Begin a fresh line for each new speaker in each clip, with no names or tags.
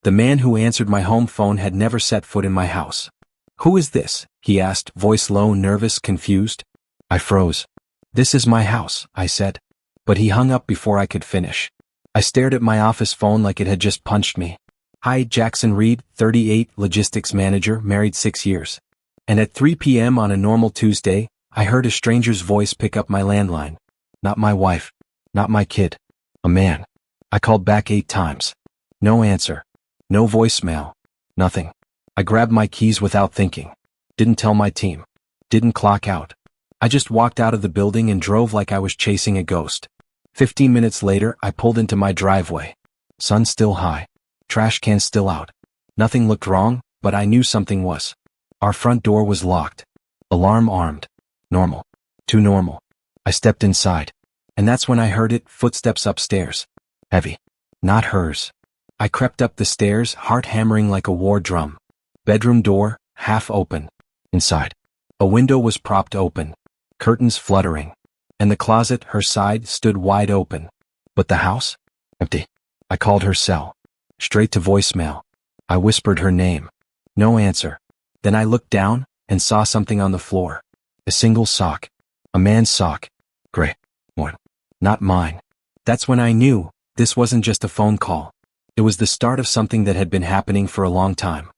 The man who answered my home phone had never set foot in my house. "Who is this?" he asked, voice low, nervous, confused. I froze. "This is my house," I said. But he hung up before I could finish. I stared at my office phone like it had just punched me. "Hi, Jackson Reed, 38, logistics manager, married 6 years. And at 3 p.m. on a normal Tuesday, I heard a stranger's voice pick up my landline. Not my wife. Not my kid. A man. I called back 8 times. No answer. No voicemail. Nothing. I grabbed my keys without thinking. Didn't tell my team. Didn't clock out. I just walked out of the building and drove like I was chasing a ghost. 15 minutes later, I pulled into my driveway. Sun still high. Trash can still out. Nothing looked wrong, but I knew something was. Our front door was locked. Alarm armed. Normal. Too normal. I stepped inside. And that's when I heard it, footsteps upstairs. Heavy. Not hers. I crept up the stairs, heart hammering like a war drum. Bedroom door, half open. Inside. A window was propped open. Curtains fluttering. And the closet, her side, stood wide open. But the house? Empty. I called her cell. Straight to voicemail. I whispered her name. No answer. Then I looked down and saw something on the floor. A single sock. A man's sock. Gray. One. Not mine. That's when I knew this wasn't just a phone call. It was the start of something that had been happening for a long time.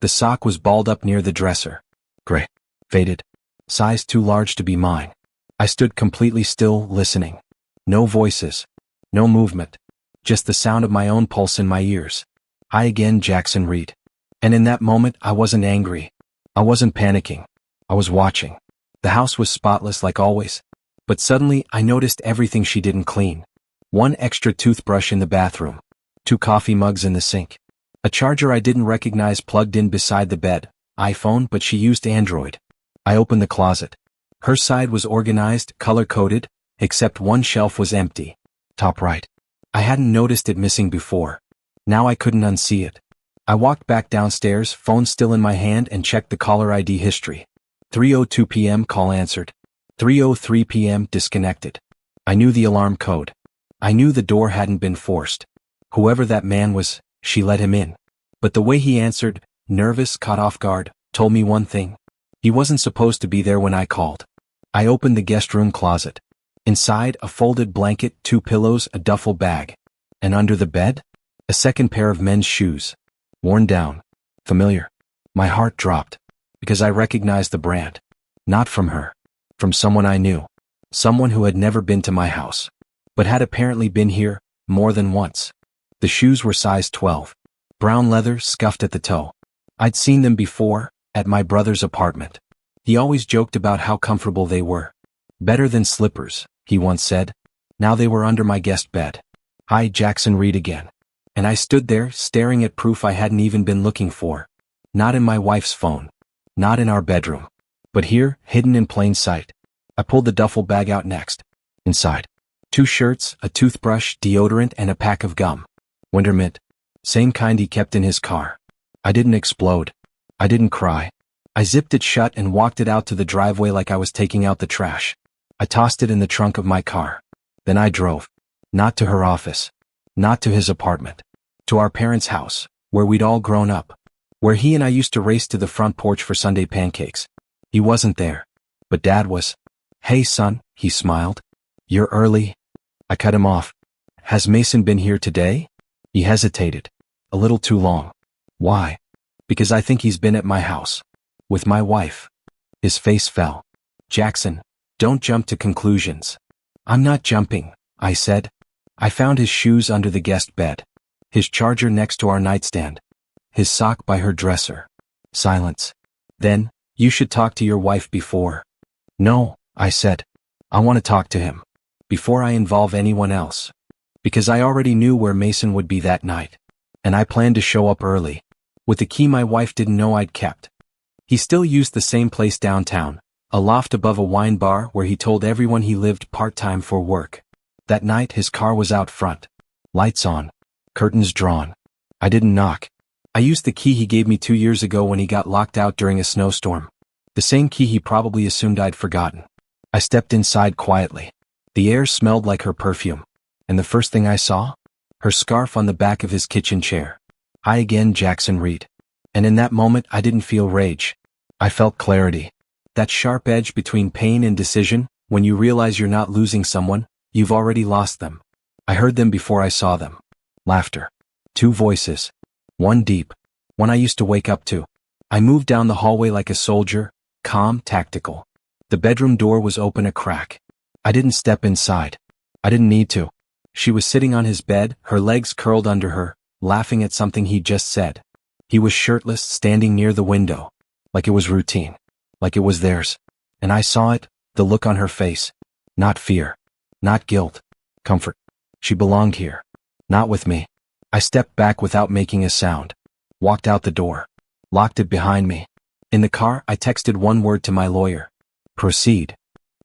The sock was balled up near the dresser. Gray. Faded. Size too large to be mine. I stood completely still, listening. No voices. No movement. Just the sound of my own pulse in my ears. Hi again, Jackson Reed. And in that moment, I wasn't angry. I wasn't panicking. I was watching. The house was spotless like always. But suddenly, I noticed everything she didn't clean. One extra toothbrush in the bathroom. 2 coffee mugs in the sink. A charger I didn't recognize plugged in beside the bed. iPhone, but she used Android. I opened the closet. Her side was organized, color-coded, except one shelf was empty. Top right. I hadn't noticed it missing before. Now I couldn't unsee it. I walked back downstairs, phone still in my hand, and checked the caller ID history. 3:02 p.m. call answered. 3:03 p.m. disconnected. I knew the alarm code. I knew the door hadn't been forced. Whoever that man was, she let him in. But the way he answered, nervous, caught off guard, told me one thing. He wasn't supposed to be there when I called. I opened the guest room closet. Inside, a folded blanket, 2 pillows, a duffel bag. And under the bed? A second pair of men's shoes. Worn down. Familiar. My heart dropped. Because I recognized the brand. Not from her. From someone I knew. Someone who had never been to my house. But had apparently been here, more than once. The shoes were size 12. Brown leather, scuffed at the toe. I'd seen them before, at my brother's apartment. He always joked about how comfortable they were. Better than slippers, he once said. Now they were under my guest bed. Hi, Jackson Reed again. And I stood there, staring at proof I hadn't even been looking for. Not in my wife's phone. Not in our bedroom. But here, hidden in plain sight. I pulled the duffel bag out next. Inside. 2 shirts, a toothbrush, deodorant, and a pack of gum. Winter mint. Same kind he kept in his car. I didn't explode. I didn't cry. I zipped it shut and walked it out to the driveway like I was taking out the trash. I tossed it in the trunk of my car. Then I drove. Not to her office. Not to his apartment. To our parents' house, where we'd all grown up. Where he and I used to race to the front porch for Sunday pancakes. He wasn't there. But Dad was. Hey son, he smiled. You're early. I cut him off. Has Mason been here today? He hesitated. A little too long. Why? Because I think he's been at my house. With my wife. His face fell. Jackson, don't jump to conclusions. I'm not jumping, I said. I found his shoes under the guest bed. His charger next to our nightstand. His sock by her dresser. Silence. Then, you should talk to your wife before. No, I said. I want to talk to him. Before I involve anyone else. Because I already knew where Mason would be that night. And I planned to show up early. With the key my wife didn't know I'd kept. He still used the same place downtown. A loft above a wine bar where he told everyone he lived part-time for work. That night his car was out front. Lights on. Curtains drawn. I didn't knock. I used the key he gave me 2 years ago when he got locked out during a snowstorm. The same key he probably assumed I'd forgotten. I stepped inside quietly. The air smelled like her perfume. And the first thing I saw? Her scarf on the back of his kitchen chair. I again, Jackson Reed. And in that moment I didn't feel rage. I felt clarity. That sharp edge between pain and decision, when you realize you're not losing someone, you've already lost them. I heard them before I saw them. Laughter. Two voices. One deep. One I used to wake up to. I moved down the hallway like a soldier, calm, tactical. The bedroom door was open a crack. I didn't step inside. I didn't need to. She was sitting on his bed, her legs curled under her, laughing at something he'd just said. He was shirtless, standing near the window. Like it was routine. Like it was theirs. And I saw it, the look on her face. Not fear. Not guilt. Comfort. She belonged here. Not with me. I stepped back without making a sound. Walked out the door. Locked it behind me. In the car, I texted one word to my lawyer. Proceed.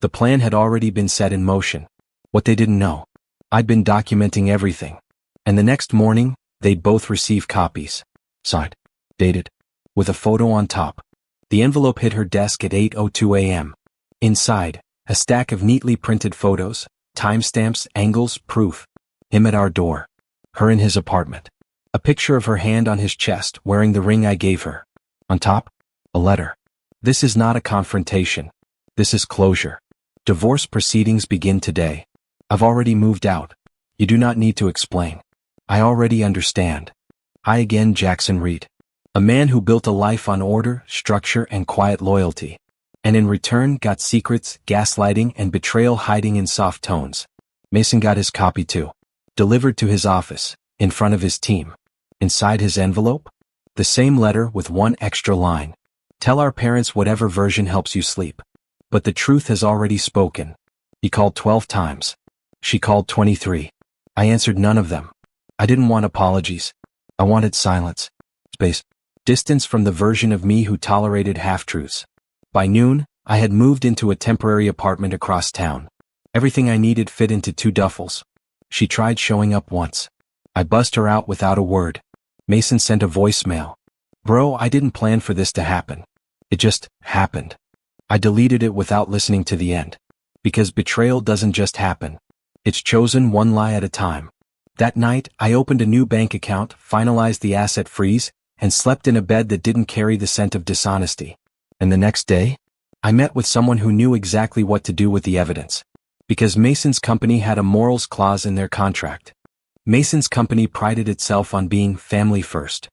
The plan had already been set in motion. What they didn't know. I'd been documenting everything. And the next morning, they'd both receive copies. Signed. Dated. With a photo on top. The envelope hit her desk at 8:02 a.m. Inside, a stack of neatly printed photos, timestamps, angles, proof. Him at our door. Her in his apartment. A picture of her hand on his chest, wearing the ring I gave her. On top, a letter. This is not a confrontation. This is closure. Divorce proceedings begin today. I've already moved out. You do not need to explain. I already understand. I again, Jackson Reed. A man who built a life on order, structure, and quiet loyalty. And in return got secrets, gaslighting, and betrayal hiding in soft tones. Mason got his copy too. Delivered to his office, in front of his team. Inside his envelope? The same letter with one extra line. Tell our parents whatever version helps you sleep. But the truth has already spoken. He called 12 times. She called 23. I answered none of them. I didn't want apologies. I wanted silence. Space. Distance from the version of me who tolerated half-truths. By noon, I had moved into a temporary apartment across town. Everything I needed fit into 2 duffels. She tried showing up once. I buzzed her out without a word. Mason sent a voicemail. Bro, I didn't plan for this to happen. It just happened. I deleted it without listening to the end. Because betrayal doesn't just happen. It's chosen one lie at a time. That night, I opened a new bank account, finalized the asset freeze, and slept in a bed that didn't carry the scent of dishonesty. And the next day, I met with someone who knew exactly what to do with the evidence. Because Mason's company had a morals clause in their contract. Mason's company prided itself on being family first.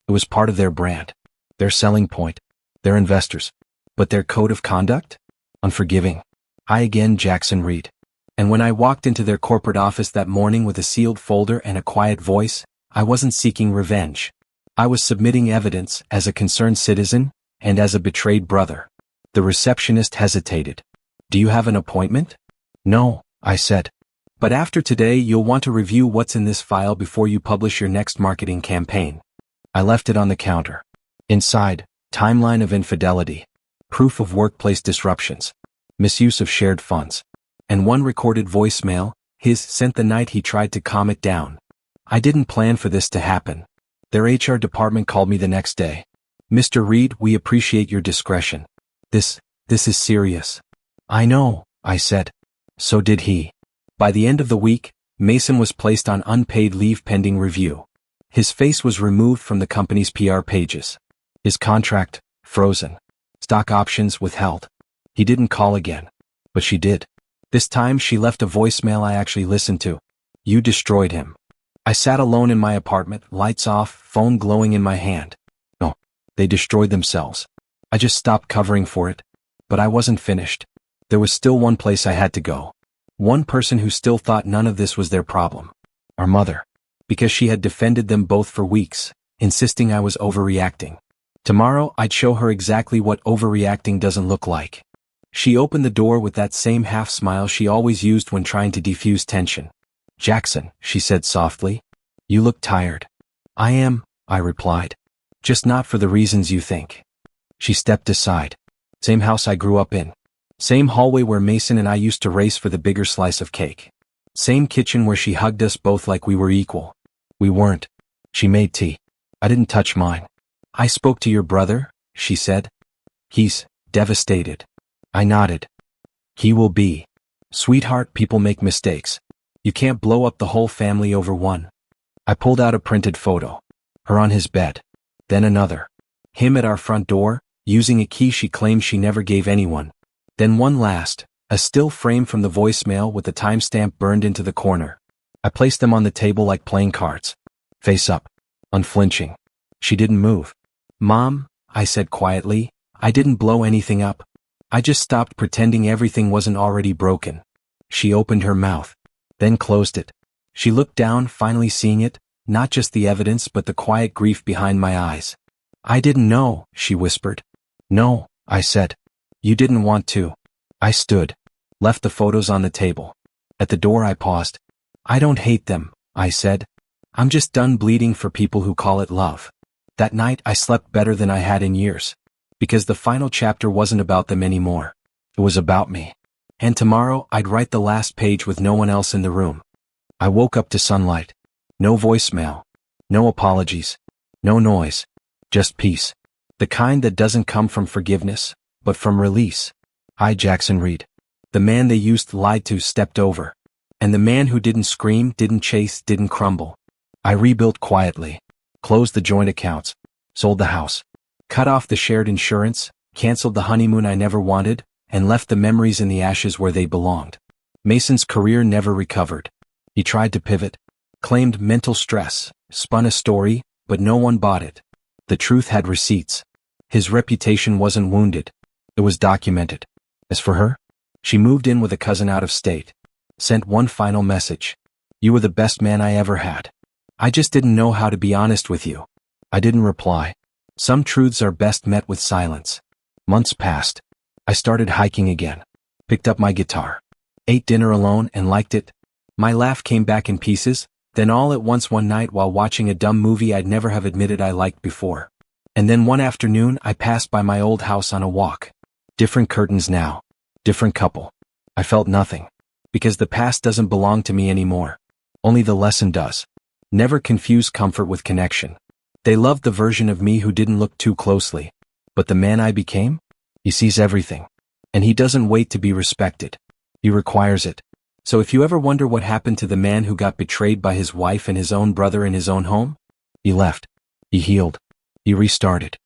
It was part of their brand, their selling point, their investors. But their code of conduct? Unforgiving. I again, Jackson Reed. And when I walked into their corporate office that morning with a sealed folder and a quiet voice, I wasn't seeking revenge. I was submitting evidence as a concerned citizen and as a betrayed brother. The receptionist hesitated. Do you have an appointment? No, I said. But after today you'll want to review what's in this file before you publish your next marketing campaign. I left it on the counter. Inside, timeline of infidelity. Proof of workplace disruptions. Misuse of shared funds. And one recorded voicemail, his sent the night he tried to calm it down. I didn't plan for this to happen. Their HR department called me the next day. Mr. Reed, we appreciate your discretion. This is serious. I know, I said. So did he. By the end of the week, Mason was placed on unpaid leave pending review. His face was removed from the company's PR pages. His contract, frozen. Stock options withheld. He didn't call again. But she did. This time she left a voicemail I actually listened to. You destroyed him. I sat alone in my apartment, lights off, phone glowing in my hand. No, they destroyed themselves. I just stopped covering for it. But I wasn't finished. There was still one place I had to go. One person who still thought none of this was their problem. Our mother. Because she had defended them both for weeks, insisting I was overreacting. Tomorrow I'd show her exactly what overreacting doesn't look like. She opened the door with that same half-smile she always used when trying to defuse tension. Jackson, she said softly. You look tired. I am, I replied. Just not for the reasons you think. She stepped aside. Same house I grew up in. Same hallway where Mason and I used to race for the bigger slice of cake. Same kitchen where she hugged us both like we were equal. We weren't. She made tea. I didn't touch mine. I spoke to your brother, she said. He's devastated. I nodded. He will be. Sweetheart, people make mistakes. You can't blow up the whole family over one. I pulled out a printed photo. her on his bed. Then another. Him at our front door, using a key she claimed she never gave anyone. Then one last, a still frame from the voicemail with the timestamp burned into the corner. I placed them on the table like playing cards. Face up. Unflinching. She didn't move. "Mom," I said quietly, "I didn't blow anything up. I just stopped pretending everything wasn't already broken." She opened her mouth. Then closed it. She looked down, finally seeing it, not just the evidence but the quiet grief behind my eyes. "I didn't know," she whispered. "No," I said. "You didn't want to." I stood. Left the photos on the table. At the door I paused. "I don't hate them," I said. "I'm just done bleeding for people who call it love." That night I slept better than I had in years. Because the final chapter wasn't about them anymore. It was about me. And tomorrow I'd write the last page with no one else in the room. I woke up to sunlight. No voicemail. No apologies. No noise. Just peace. The kind that doesn't come from forgiveness, but from release. I, Jackson Reed. The man they used to lie to stepped over. And the man who didn't scream, didn't chase, didn't crumble. I rebuilt quietly. Closed the joint accounts. Sold the house. Cut off the shared insurance, canceled the honeymoon I never wanted, and left the memories in the ashes where they belonged. Mason's career never recovered. He tried to pivot, claimed mental stress, spun a story, but no one bought it. The truth had receipts. His reputation wasn't wounded. It was documented. As for her, she moved in with a cousin out of state. Sent one final message. "You were the best man I ever had. I just didn't know how to be honest with you." I didn't reply. Some truths are best met with silence. Months passed. I started hiking again. Picked up my guitar. Ate dinner alone and liked it. My laugh came back in pieces, then all at once one night while watching a dumb movie I'd never have admitted I liked before. And then one afternoon I passed by my old house on a walk. Different curtains now. Different couple. I felt nothing. Because the past doesn't belong to me anymore. Only the lesson does. Never confuse comfort with connection. They loved the version of me who didn't look too closely. But the man I became? He sees everything. And he doesn't wait to be respected. He requires it. So if you ever wonder what happened to the man who got betrayed by his wife and his own brother in his own home, he left. He healed. He restarted.